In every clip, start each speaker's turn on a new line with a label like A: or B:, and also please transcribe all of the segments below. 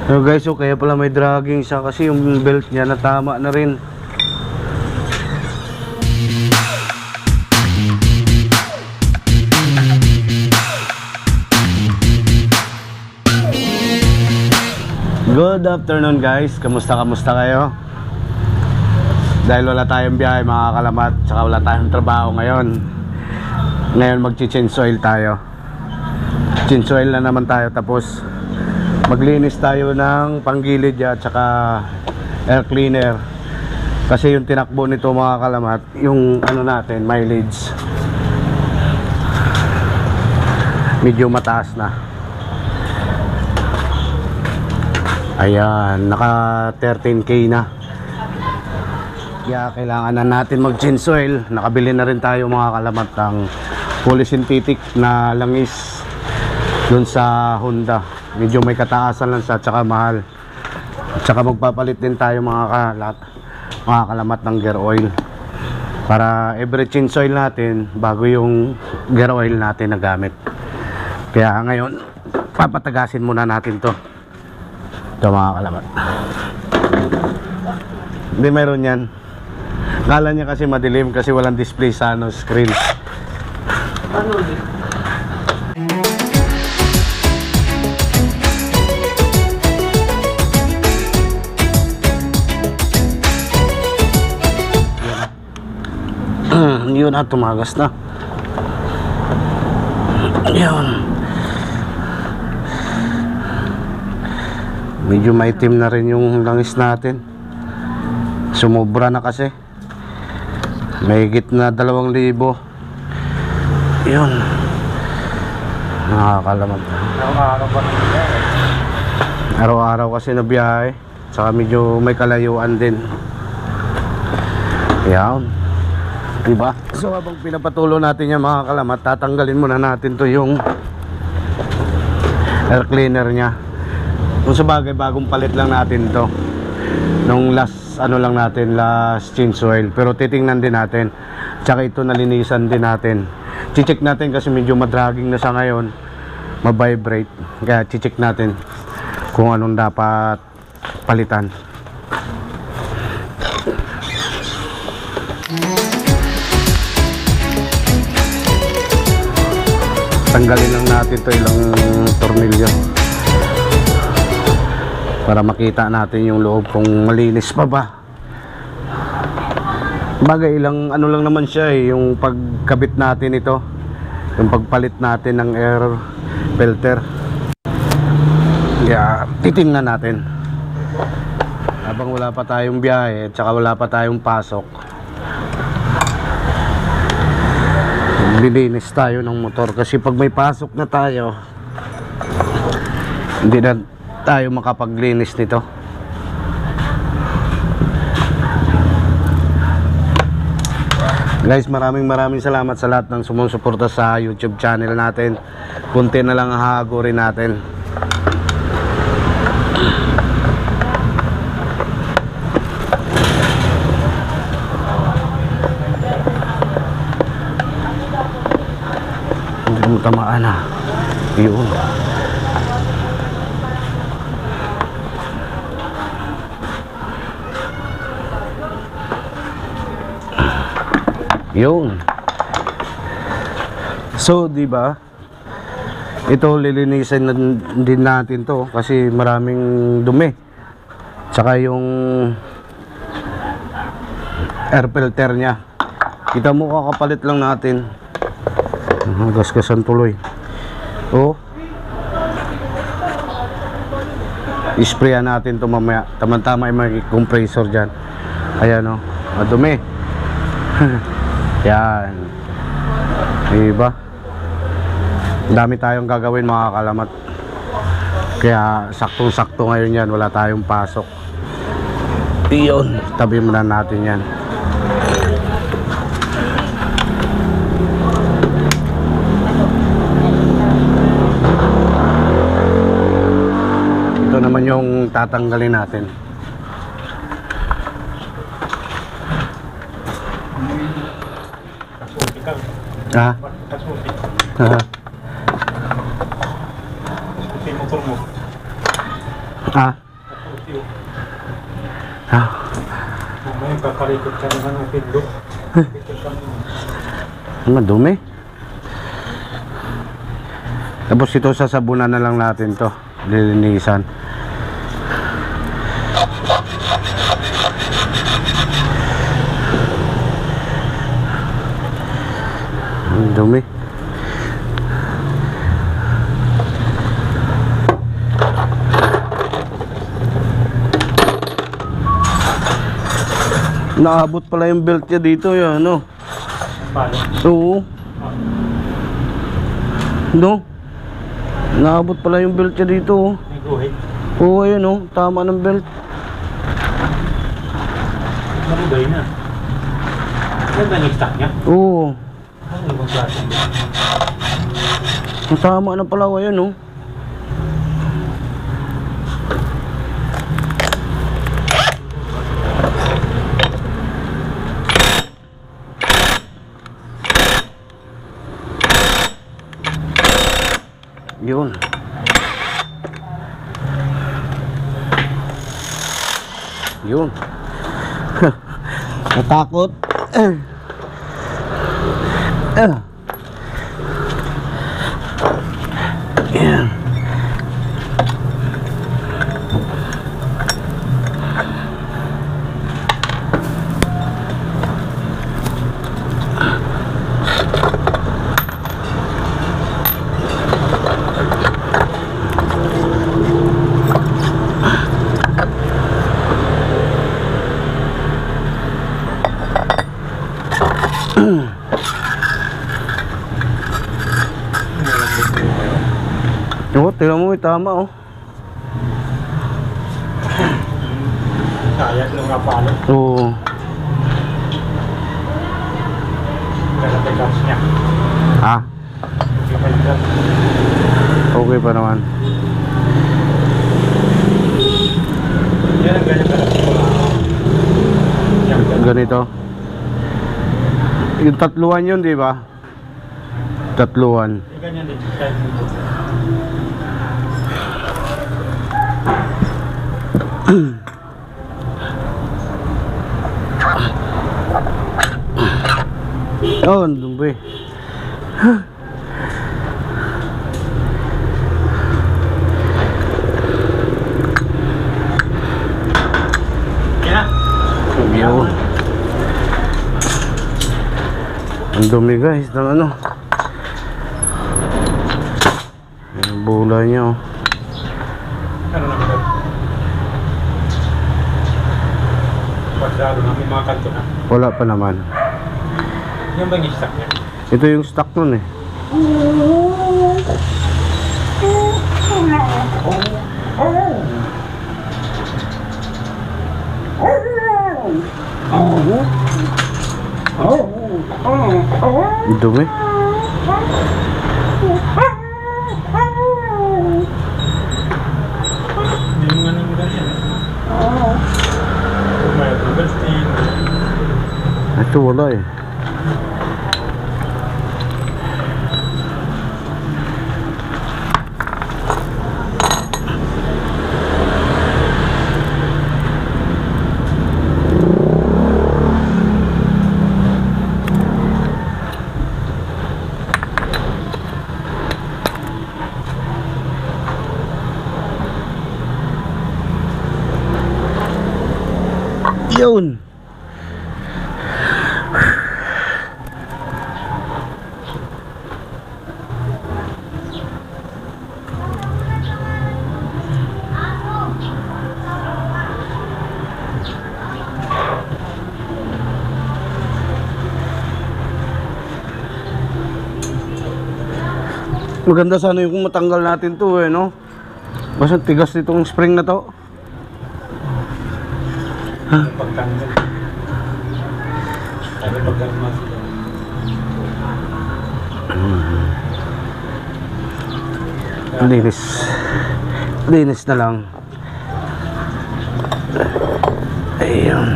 A: So guys, so kaya pala may dragging siya kasi yung belt niya natama na rin. Good afternoon guys, kamusta kayo? Dahil wala tayong biyahe mga kalamat, tsaka wala tayong trabaho ngayon. Ngayon mag-change oil tayo. Change oil na naman tayo, tapos maglinis tayo ng panggilid at tsaka air cleaner. Kasi yung tinakbo nito mga kalamat, yung ano natin, mileage medyo mataas na. Ayan, naka 13k na. Kaya kailangan na natin mag-change oil. Nakabili na rin tayo mga kalamat ng fully synthetic na langis dun sa Honda. Medyo may kataasan lang siya, tsaka mahal. Tsaka magpapalit din tayo mga kalamat ng gear oil. Para every change oil natin, bago yung gear oil natin na gamit. Kaya ngayon, papatagasin muna natin to. Ito mga kalamat. Hindi, meron yan. Kala niya kasi madilim kasi walang display sa screen. Ano? Yun at tumagas na. Yun. Medyo maitim na rin yung langis natin. Sumobra na kasi. May higit na 2,000. Yun. Nakakalamat. Araw-araw kasi na biyahe. Saka medyo may kalayuan din. Yan. Diba? So habang pinapatulo natin yung mga kalamat, tatanggalin muna natin to yung air cleaner nya. Kung sabagay, bagong palit lang natin to nung last lang natin, last change oil. Pero titingnan din natin, tsaka ito nalinisan din natin. Check natin kasi medyo madragging na sa ngayon, mabibrate. Kaya check natin kung anong dapat palitan. Tanggalin lang natin to ilang tornilyo para makita natin yung loob kung malinis pa ba. Bagay ilang ano lang naman siya yung pagkabit natin ito, yung pagpalit natin ng air filter. Kaya titingnan natin habang wala pa tayong biyahe at saka wala pa tayong pasok. Lilinis tayo ng motor kasi pag may pasok na tayo, hindi na tayo makapaglinis nito. Guys, maraming salamat sa lahat ng sumusuporta sa YouTube channel natin. Kunti na lang ang hahagurin natin. Hindi mo tamaan na. Yun. Yun. So, di ba? Ito lilinisin din natin to kasi maraming dumi. Tsaka yung air filter niya. Kita mo, kakapalit lang natin. Gasgasan tuloy. Oh. Isprayan natin to mamaya. Tama-tama yung may compressor dyan. Ayan o. Madumi. Yan. Diba? Dami tayong gagawin mga kalamat. Kaya saktong-sakto ngayon yan. Wala tayong pasok. Iyon. Tabi muna natin yan. Ito naman yung tatanggalin natin. Ha? Ah? Ah?
B: Mamaya kakalikot ka naman ng pindok.
A: Madumi. Tapos ito sasabunan na lang natin to. Lilinisan. Ang dumi. Naabot pala yung belt niya dito, yun, ano?
B: Paano?
A: Oo. No? Naabot pala yung belt niya dito, oh.
B: May guhit.
A: Oo, ayun, oh. Tama ng belt.
B: Marugay na. Yan ba yung stock niya?
A: Oo.
B: Ano yung klase?
A: Tama na pala, ayun, oh. Yun. Yun. Natakot. Yan. Oo, tingnan mo, tama, oh.
B: Kaya nung napalo.
A: Oo.
B: Kaya sa gas niya.
A: Ha?
B: Hindi pa yung gas.
A: Okay pa naman.
B: Yan ang ganyan-ganyan. Yan ganyan.
A: Ganito. Yung tatluan yun, di ba? Tatluan.
B: Yung ganyan din. Kahit hindi.
A: Oh, andun ba eh.
B: Yan na.
A: Yun. Ang dumi guys ng ano. Yung bola niya, oh.
B: Ano naman ito? Pagdalo namin mga kanto na.
A: Wala pa naman.
B: Yan ba yung stock niya?
A: Ito yung stock nun eh. Ang dumi.
B: Hindi yung ano yung ganyan. May approval stain.
A: Ito wala eh. Yun. Maganda sana yung kung matanggal natin to eh, no? Basta tigas nitong spring na to.
B: Pagtanggal. Sabi pagkalma sila.
A: Linis. Linis na lang. Ayun.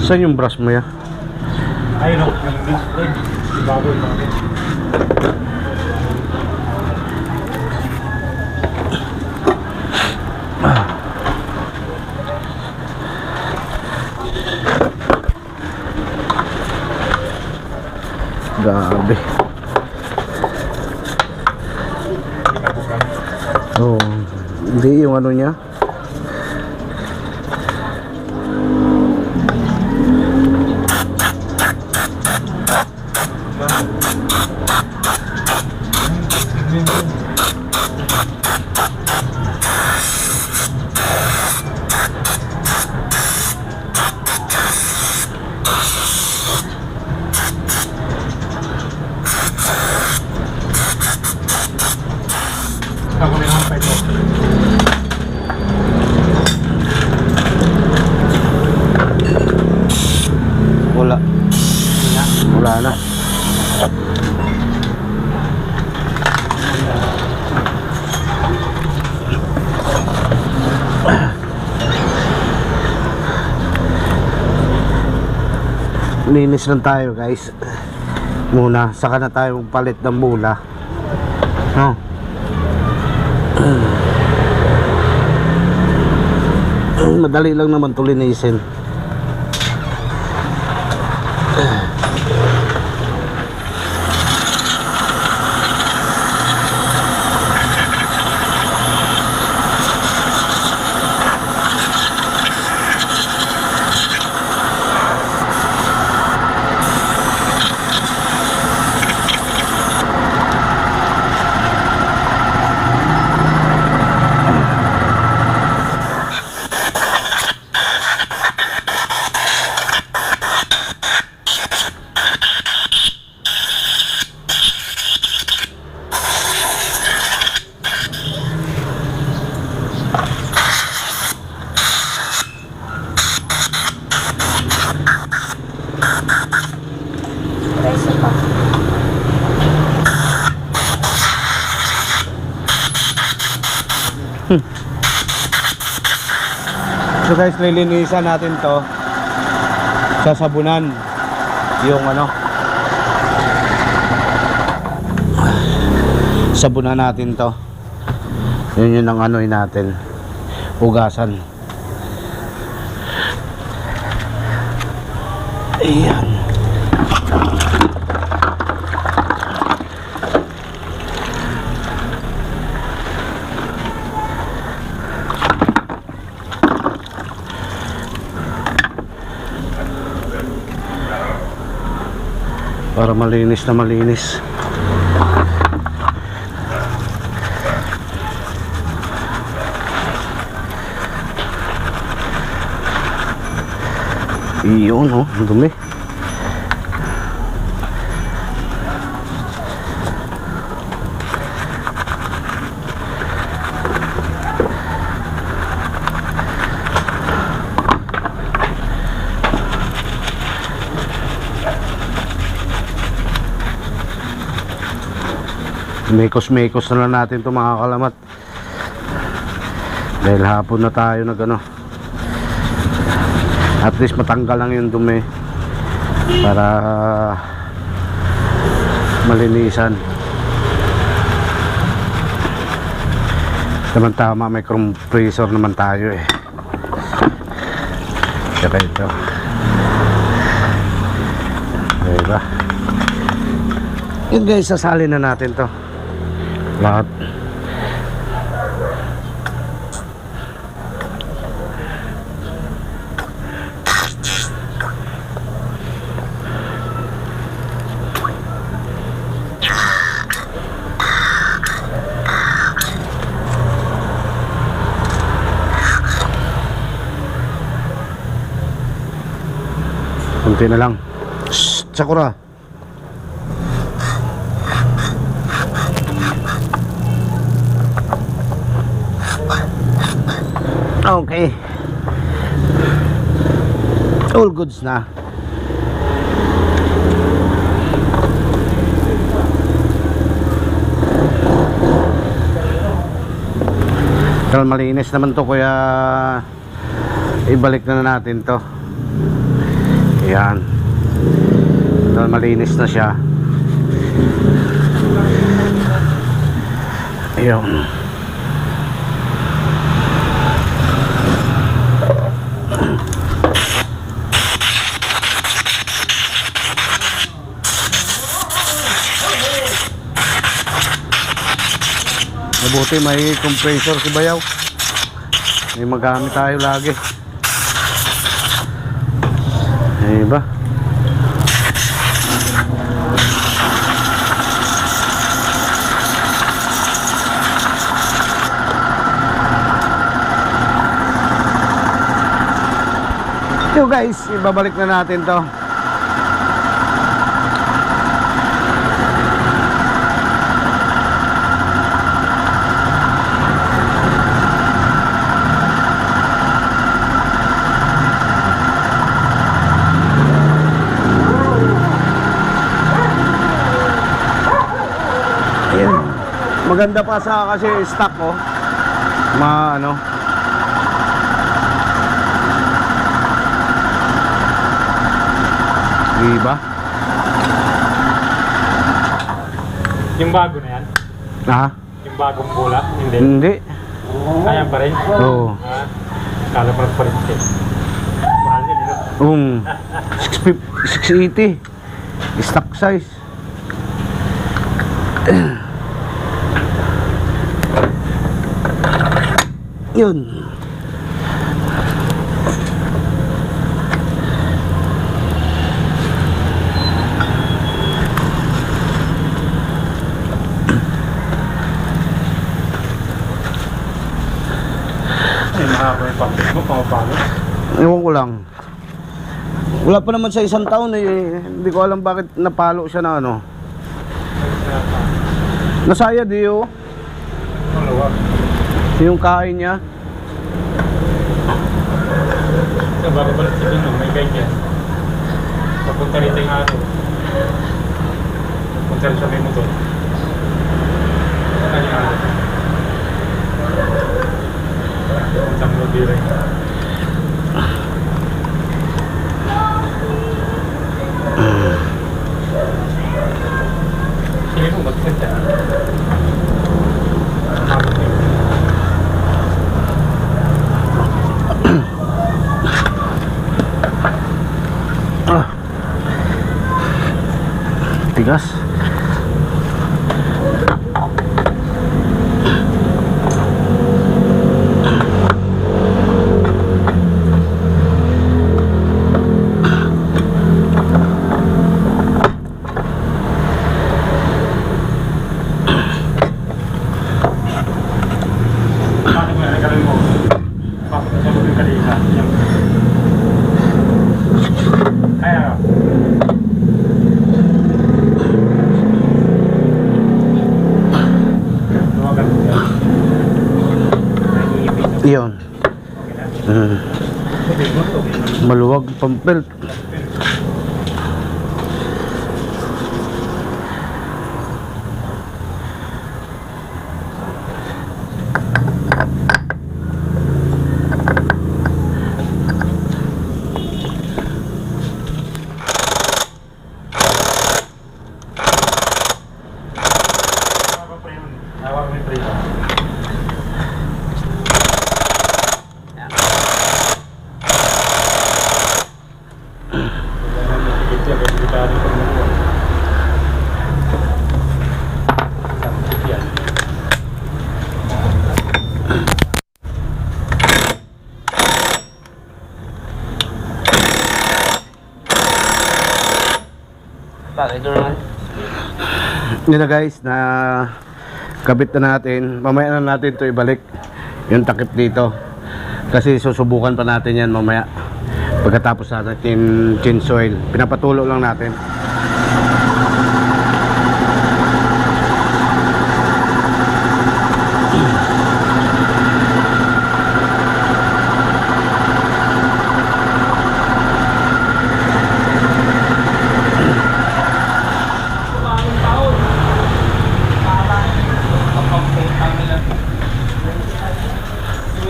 A: Saan yung brush mo ya?
B: Ay, no. Yung display. Di bago yung mga.
A: Grabe. Oh, hindi yung ano niya.
B: Ako may mga pa ito.
A: Wala. Wala na. Linis lang tayo guys. Muna, saka na tayo palit ng mula. No? Madali lang naman ito linisin.
C: Preso pa.
A: So guys, lilinisan natin to. Sasabunan yung ano, sabunan natin to. Yun ang ano'y natin, hugasan. Ayan. Para malinis na malinis. Iyon, oh, ang dumi. Mekos-mekos na lang natin ito mga kalamat. Dahil hapon na tayo nag ano. At least matanggal lang yung dumi para malinisan. Naman tama, may compressor naman tayo eh. Kaya ito. Diba? Yun guys, sasalin na natin to lahat. Kunti na lang. Shhh, Sakura. Okay. All goods na. Kaya malinis naman to, kaya ibalik na natin to. Ayan. So, malinis na siya. Ayun. Mabuti may compressor si Bayaw. May magamit tayo lagi. Diba? So guys, ibabalik na natin to. Ayan. Maganda pa sa kasi stock oh. Ano. Diba?
B: Yung bago na yan?
A: Ha?
B: Yung bagong bola? Hindi.
A: Hindi.
B: Ayan pa rin?
A: Oo.
B: Kala ko pa rin siya. Mahal yun, no?
A: 680 stock size. Yun.
B: Ay, mahaba yung pamit mo, pamapalo.
A: Ewan ko lang. Wala pa naman sa isang taon eh. Hindi ko alam bakit napalo siya na ano. Nasaya di oh.
B: Maluwag.
A: Yung kain niya.
B: Sa bago pala sa Bino, may ganyan. Papunta rito yung araw. Papunta rin sa may motor. Ano yung araw? Papunta mo direct. Sige mo, magpunta. Habang yun.
A: Tigas.
B: Bakit mo nagkaroon mo? Bakit mo sa lubing kanina? Kaya, luwagan mo yan. Naiipit na.
A: Yun.
B: Okay na. Tubig mo, tubig mo.
A: Maluwag pampel.
B: Hawak mo yung prito.
A: Yun na guys, na kabit na natin. Mamaya na natin to ibalik yung takip dito. Kasi susubukan pa natin yan mamaya. Pagkatapos natin change oil, pinapatulo lang natin.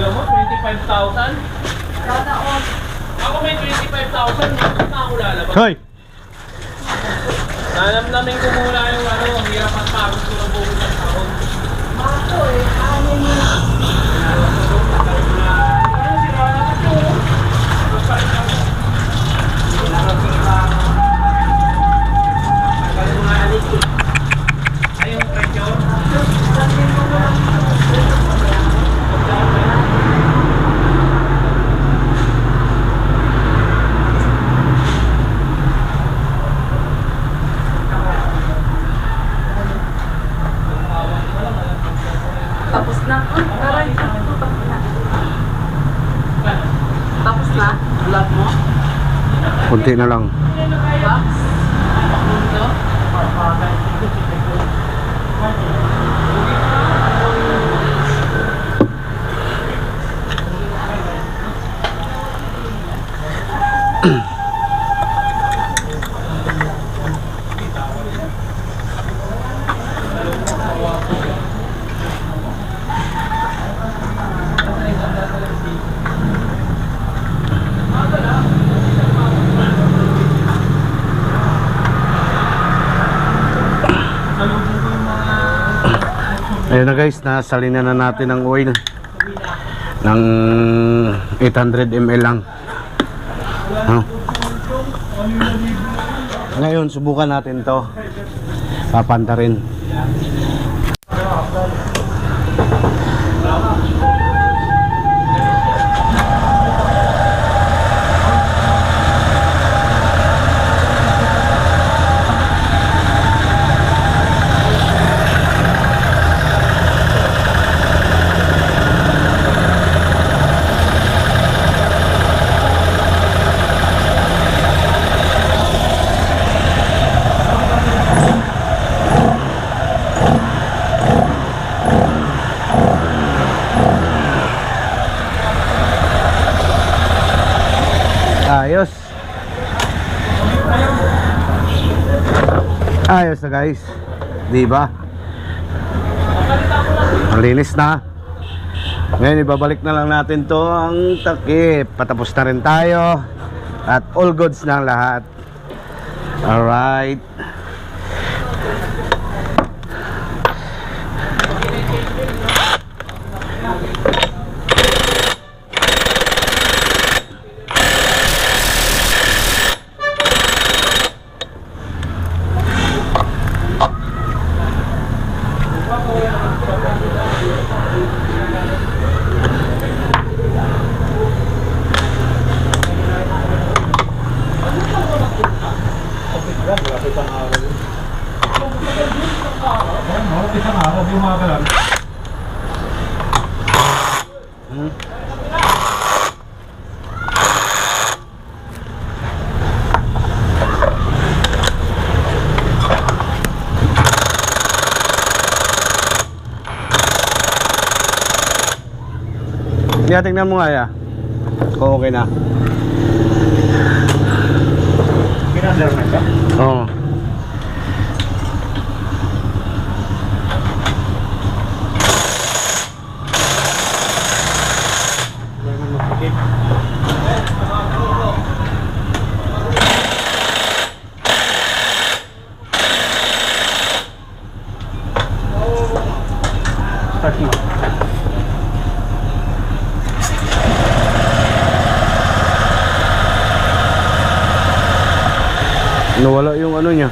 B: Mo, 25,000? Ako may 25,000, na ako lalabas.
A: Hoy!
B: Namin ko muna yung hirap at pagod ko ng buong ng taon.
C: Ako eh, ano mo?
D: Tapos na. Aray, tapos na. Tapos na? Vlog mo?
A: Kunti na lang.
D: Box? Ito?
A: Ayun na guys, nasalina na natin ang oil ng 800 ml lang. Ngayon subukan natin to, papanta rin. Ayos. Ayos na guys. Di ba? Malinis na. Ngayon ibabalik na lang natin to ang takip. Patapos na rin tayo. At all goods na ang lahat. Alright.
B: Isang araw, yung mga kalan.
A: Yeah, tingnan mo nga ya. Kung okay na.
B: Pinadlar na siya.
A: Oo.
B: Start mo.
A: Nawala yung ano niya.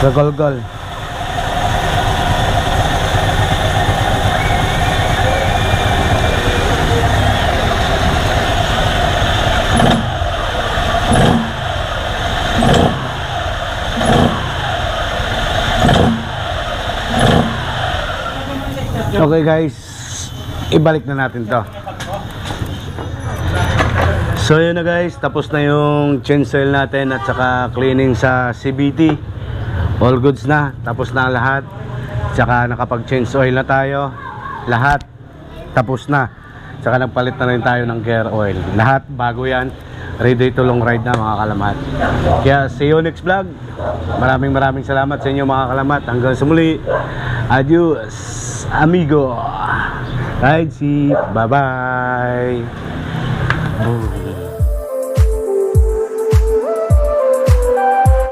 A: Gagal-gal. Okay guys, ibalik na natin to. So yun na guys, tapos na yung change oil natin at saka cleaning sa CVT. All goods na, tapos na ang lahat. Saka nakapag change oil na tayo. Lahat tapos na. Saka nagpalit na rin tayo ng gear oil. Lahat bago yan. Ready to long ride na mga kalamat. Kaya see you next vlog. Maraming salamat sa inyo mga kalamat. Hanggang sa muli. Adios amigo. Ride safe. Bye bye.